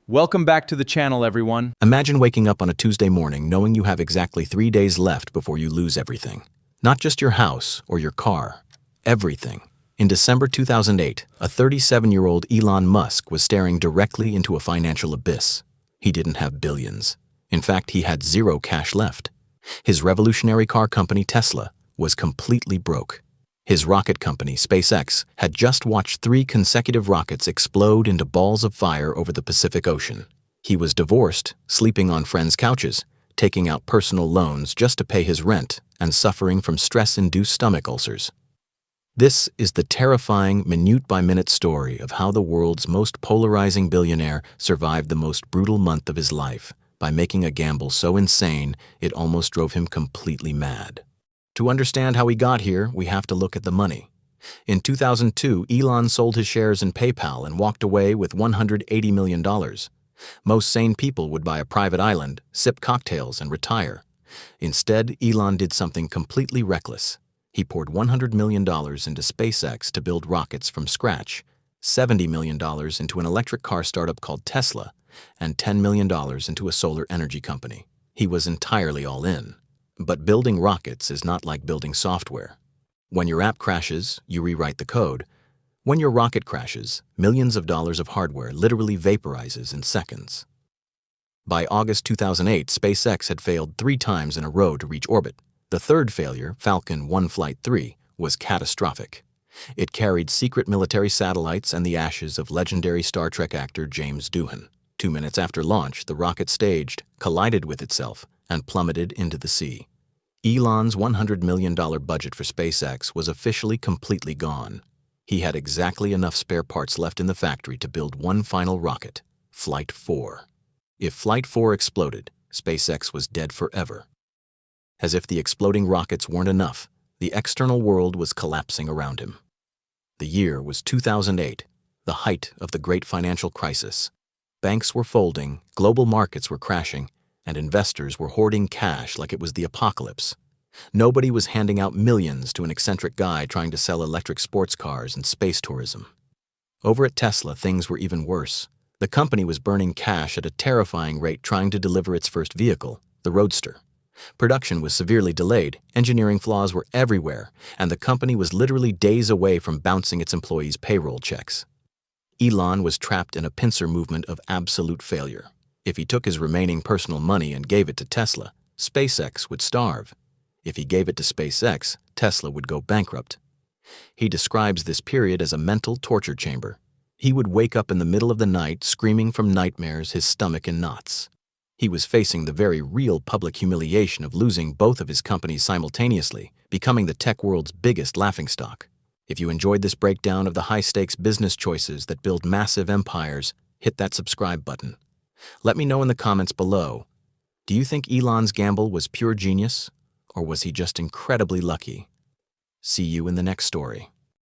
Welcome back to the channel, everyone. Imagine waking up on a Tuesday morning knowing you have exactly 3 days left before you lose everything. Not just your house or your car, everything. In December 2008, a 37-year-old Elon Musk was staring directly into a financial abyss. He didn't have billions. In fact, he had zero cash left. His revolutionary car company, Tesla, was completely broke. His rocket company, SpaceX, had just watched 3 consecutive rockets explode into balls of fire over the Pacific Ocean. He was divorced, sleeping on friends' couches, taking out personal loans just to pay his rent, and suffering from stress-induced stomach ulcers. This is the terrifying, minute-by-minute story of how the world's most polarizing billionaire survived the most brutal month of his life by making a gamble so insane it almost drove him completely mad. To understand how he got here, we have to look at the money. In 2002, Elon sold his shares in PayPal and walked away with $180 million. Most sane people would buy a private island, sip cocktails, and retire. Instead, Elon did something completely reckless. He poured $100 million into SpaceX to build rockets from scratch, $70 million into an electric car startup called Tesla, and $10 million into a solar energy company. He was entirely all in. But building rockets is not like building software. When your app crashes, you rewrite the code. When your rocket crashes, millions of dollars of hardware literally vaporizes in seconds. By August 2008, SpaceX had failed 3 times in a row to reach orbit. The third failure, Falcon 1 Flight 3, was catastrophic. It carried secret military satellites and the ashes of legendary Star Trek actor James Doohan. 2 minutes after launch, the rocket staged, collided with itself, and plummeted into the sea. Elon's $100 million budget for SpaceX was officially completely gone. He had exactly enough spare parts left in the factory to build one final rocket, Flight 4. If Flight 4 exploded, SpaceX was dead forever. As if the exploding rockets weren't enough, the external world was collapsing around him. The year was 2008, the height of the great financial crisis. Banks were folding, global markets were crashing, and investors were hoarding cash like it was the apocalypse. Nobody was handing out millions to an eccentric guy trying to sell electric sports cars and space tourism. Over at Tesla, things were even worse. The company was burning cash at a terrifying rate trying to deliver its first vehicle, the Roadster. Production was severely delayed, engineering flaws were everywhere, and the company was literally days away from bouncing its employees' payroll checks. Elon was trapped in a pincer movement of absolute failure. If he took his remaining personal money and gave it to Tesla, SpaceX would starve. If he gave it to SpaceX, Tesla would go bankrupt. He describes this period as a mental torture chamber. He would wake up in the middle of the night screaming from nightmares, his stomach in knots. He was facing the very real public humiliation of losing both of his companies simultaneously, becoming the tech world's biggest laughingstock. If you enjoyed this breakdown of the high-stakes business choices that build massive empires, hit that subscribe button. Let me know in the comments below. Do you think Elon's gamble was pure genius, or was he just incredibly lucky? See you in the next story.